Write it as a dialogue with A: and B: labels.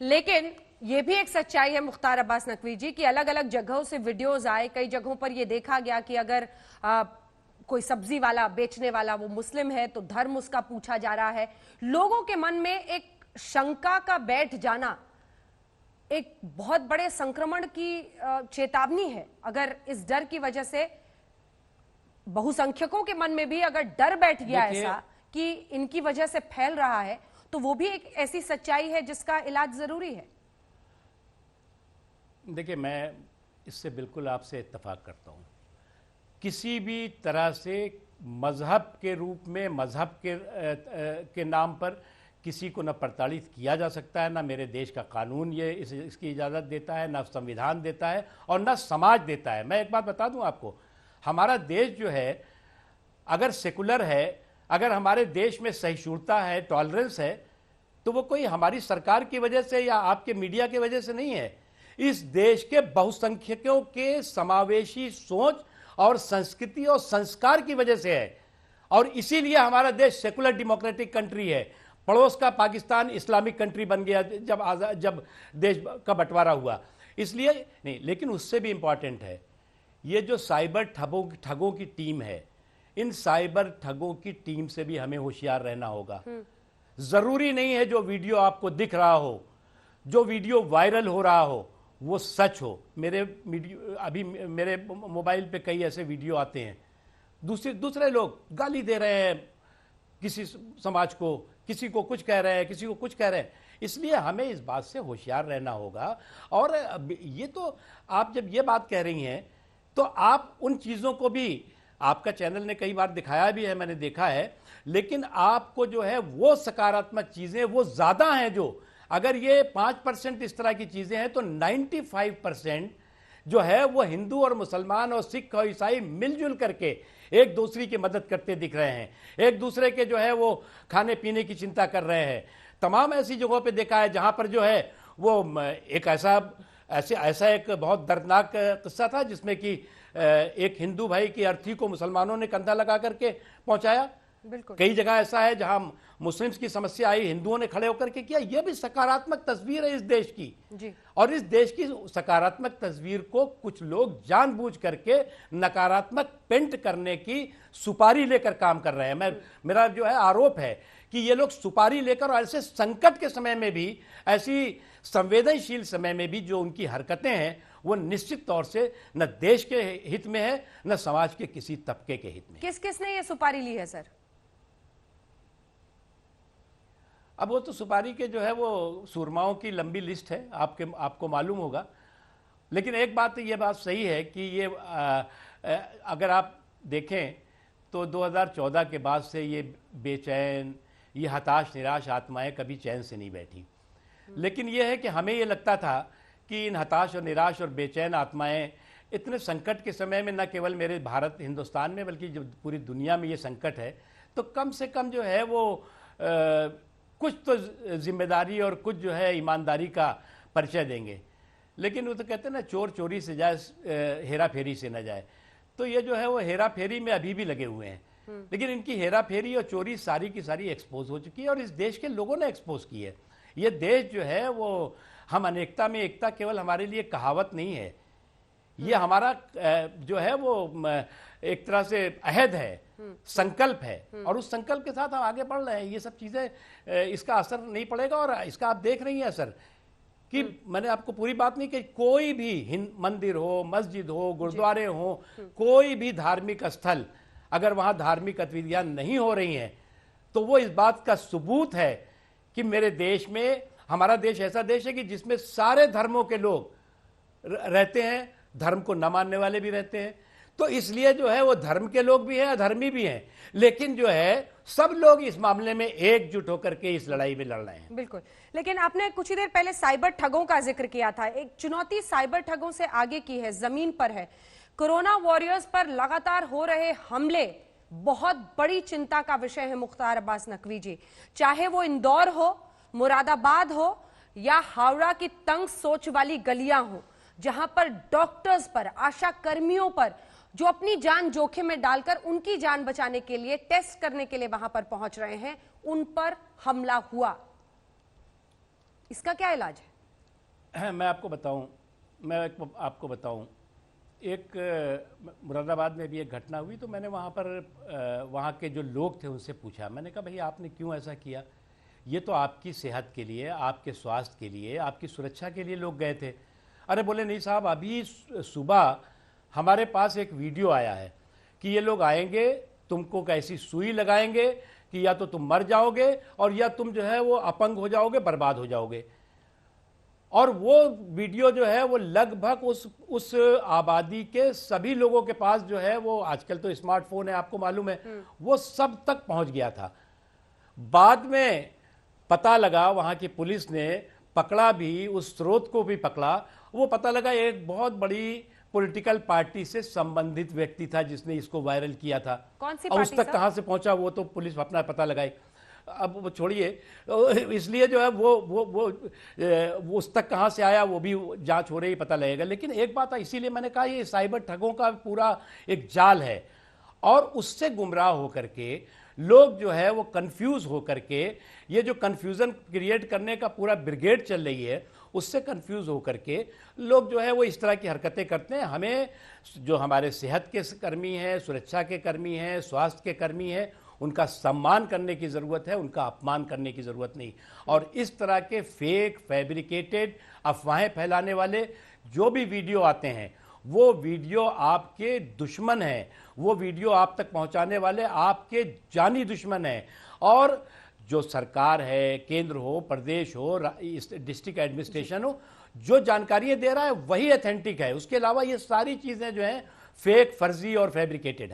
A: लेकिन ये भी एक सच्चाई है मुख्तार अब्बास नकवी जी कि अलग अलग जगहों से वीडियोस आए, कई जगहों पर ये देखा गया कि अगर कोई सब्जी वाला बेचने वाला वो मुस्लिम है तो धर्म उसका पूछा जा रहा है। लोगों के मन में एक शंका का बैठ जाना एक बहुत बड़े संक्रमण की चेतावनी है। अगर इस डर की वजह से बहुसंख्यकों के मन में भी अगर डर बैठ गया ऐसा कि इनकी वजह से फैल रहा है, तो वो भी एक ऐसी सच्चाई है जिसका इलाज जरूरी है।
B: देखिए, मैं इससे बिल्कुल आपसे इत्तेफाक करता हूँ। किसी भी तरह से मजहब के रूप में, मजहब के नाम पर किसी को न प्रताड़ित किया जा सकता है, ना मेरे देश का कानून इसकी इजाज़त देता है, ना संविधान देता है और ना समाज देता है। मैं एक बात बता दूं आपको, हमारा देश जो है अगर सेकुलर है, अगर हमारे देश में सहिष्णुता है, टॉलरेंस है, तो वो कोई हमारी सरकार की वजह से या आपके मीडिया की वजह से नहीं है। इस देश के बहुसंख्यकों के समावेशी सोच और संस्कृति और संस्कार की वजह से है। और इसीलिए हमारा देश सेकुलर डेमोक्रेटिक कंट्री है। पड़ोस का पाकिस्तान इस्लामिक कंट्री बन गया जब देश का बंटवारा हुआ, इसलिए नहीं। लेकिन उससे भी इंपॉर्टेंट है ये जो साइबर ठगों की टीम है, इन साइबर ठगों की टीम से भी हमें होशियार रहना होगा। जरूरी नहीं है जो वीडियो आपको दिख रहा हो, जो वीडियो वायरल हो रहा हो, वो सच हो। अभी मेरे मोबाइल पे कई ऐसे वीडियो आते हैं, दूसरे लोग गाली दे रहे हैं किसी समाज को, किसी को कुछ कह रहे हैं, किसी को कुछ कह रहे हैं। इसलिए हमें इस बात से होशियार रहना होगा। और ये तो आप जब ये बात कह रही हैं तो आप उन चीज़ों को भी, आपका चैनल ने कई बार दिखाया भी है, मैंने देखा है, लेकिन आपको जो है वो सकारात्मक चीज़ें वो ज़्यादा हैं। जो अगर ये 5% इस तरह की चीज़ें हैं तो 95% जो है वो हिंदू और मुसलमान और सिख और ईसाई मिलजुल करके एक दूसरे की मदद करते दिख रहे हैं, एक दूसरे के जो है वो खाने पीने की चिंता कर रहे हैं। तमाम ऐसी जगहों पे देखा है जहाँ पर जो है वो एक ऐसा एक बहुत दर्दनाक किस्सा था जिसमें कि एक हिंदू भाई की अर्थी को मुसलमानों ने कंधा लगा करके पहुंचाया। कई जगह ऐसा है जहां मुस्लिम्स की समस्या आई, हिंदुओं ने खड़े होकर के किया। यह भी सकारात्मक तस्वीर है इस देश की जी। और इस देश की सकारात्मक तस्वीर को कुछ लोग जानबूझ करके नकारात्मक पेंट करने की सुपारी लेकर काम कर रहे हैं। मेरा जो है आरोप है कि ये लोग सुपारी लेकर, और ऐसे संकट के समय में भी, ऐसी संवेदनशील समय में भी जो उनकी हरकतें हैं वो निश्चित तौर से न देश के हित में है, न समाज के किसी तबके के हित में।
A: किस किस ने ये सुपारी ली है सर?
B: अब वो तो सुपारी के जो है वो सूरमाओं की लंबी लिस्ट है, आपको मालूम होगा। लेकिन एक बात, ये बात सही है कि ये अगर आप देखें तो 2014 के बाद से ये बेचैन, ये हताश निराश आत्माएं कभी चैन से नहीं बैठी। लेकिन ये है कि हमें ये लगता था कि इन हताश और निराश और बेचैन आत्माएं इतने संकट के समय में, न केवल मेरे भारत हिंदुस्तान में बल्कि जो पूरी दुनिया में ये संकट है, तो कम से कम जो है वो कुछ तो जिम्मेदारी और कुछ जो है ईमानदारी का परिचय देंगे। लेकिन वो तो कहते हैं ना, चोर चोरी से जाए, हेरा फेरी से न जाए। तो ये जो है वो हेरा फेरी में अभी भी लगे हुए हैं। लेकिन इनकी हेरा फेरी और चोरी सारी की सारी एक्सपोज हो चुकी है और इस देश के लोगों ने एक्सपोज की है। ये देश जो है वो, हम अनेकता में एकता केवल हमारे लिए कहावत नहीं है, ये हमारा जो है वो एक तरह से अहद है, संकल्प है। और उस संकल्प के साथ हम आगे बढ़ रहे हैं। ये सब चीजें, इसका असर नहीं पड़ेगा। और इसका आप देख रही हैं असर कि मैंने आपको पूरी बात नहीं कही, कोई भी मंदिर हो, मस्जिद हो, गुरुद्वारे हो, कोई भी धार्मिक स्थल, अगर वहां धार्मिक गतिविधियां नहीं हो रही हैं तो वो इस बात का सबूत है कि मेरे देश में, हमारा देश ऐसा देश है कि जिसमें सारे धर्मों के लोग रहते हैं, धर्म को न मानने वाले भी रहते हैं। तो इसलिए जो है वो धर्म के लोग भी हैं, अधर्मी भी हैं, लेकिन जो है सब लोग इस मामले में एकजुट होकर के इस लड़ाई में लड़ रहे हैं।
A: बिल्कुल। लेकिन आपने कुछ ही देर पहले साइबर ठगों का जिक्र किया था। एक चुनौती साइबर ठगों से आगे की है, जमीन पर है। कोरोना वॉरियर्स पर लगातार हो रहे हमले बहुत बड़ी चिंता का विषय है मुख्तार अब्बास नकवी जी। चाहे वो इंदौर हो, मुरादाबाद हो या हावड़ा की तंग सोच वाली गलियां हो, जहां पर डॉक्टर्स पर, आशा कर्मियों पर, जो अपनी जान जोखिम में डालकर उनकी जान बचाने के लिए, टेस्ट करने के लिए वहां पर पहुंच रहे हैं, उन पर हमला हुआ। इसका क्या इलाज है?
B: मैं आपको बताऊं, आपको बताऊं, एक मुरादाबाद में भी एक घटना हुई, तो मैंने वहाँ पर वहाँ के जो लोग थे उनसे पूछा। मैंने कहा भाई आपने क्यों ऐसा किया? ये तो आपकी सेहत के लिए, आपके स्वास्थ्य के लिए, आपकी सुरक्षा के लिए लोग गए थे। अरे बोले नहीं साहब, अभी सुबह हमारे पास एक वीडियो आया है कि ये लोग आएंगे, तुमको कैसी सुई लगाएंगे कि या तो तुम मर जाओगे और या तुम जो है वो अपंग हो जाओगे, बर्बाद हो जाओगे। और वो वीडियो जो है वो लगभग उस आबादी के सभी लोगों के पास जो है वो, आजकल तो स्मार्टफोन है आपको मालूम है, वो सब तक पहुंच गया था। बाद में पता लगा, वहां की पुलिस ने पकड़ा भी, उस स्रोत को भी पकड़ा, वो पता लगा एक बहुत बड़ी पॉलिटिकल पार्टी से संबंधित व्यक्ति था जिसने इसको वायरल किया था।
A: कौन सी
B: और उस
A: पार्टी
B: तक कहां से पहुंचा वो तो पुलिस अपना पता लगाई। अब वो छोड़िए, इसलिए जो है वो उस तक कहां से आया वो भी जांच हो रही, पता लगेगा। लेकिन एक बात है, इसीलिए मैंने कहा ये साइबर ठगों का पूरा एक जाल है, और उससे गुमराह होकर के लोग जो है वो कंफ्यूज होकर के, ये जो कंफ्यूजन क्रिएट करने का पूरा ब्रिगेड चल रही है, उससे कंफ्यूज होकर के लोग जो है वो इस तरह की हरकतें करते हैं। हमें जो हमारे सेहत के कर्मी हैं, सुरक्षा के कर्मी हैं, स्वास्थ्य के कर्मी हैं, उनका सम्मान करने की ज़रूरत है, उनका अपमान करने की ज़रूरत नहीं। और इस तरह के फेक, फैब्रिकेटेड अफवाहें फैलाने वाले जो भी वीडियो आते हैं, वो वीडियो आपके दुश्मन हैं, वो वीडियो आप तक पहुंचाने वाले आपके जानी दुश्मन हैं। और जो सरकार है, केंद्र हो, प्रदेश हो, डिस्ट्रिक्ट एडमिनिस्ट्रेशन हो, जो जानकारियां दे रहा है वही ऑथेंटिक है। उसके अलावा ये सारी चीज़ें जो हैं फेक, फर्जी और फैब्रिकेटेड हैं।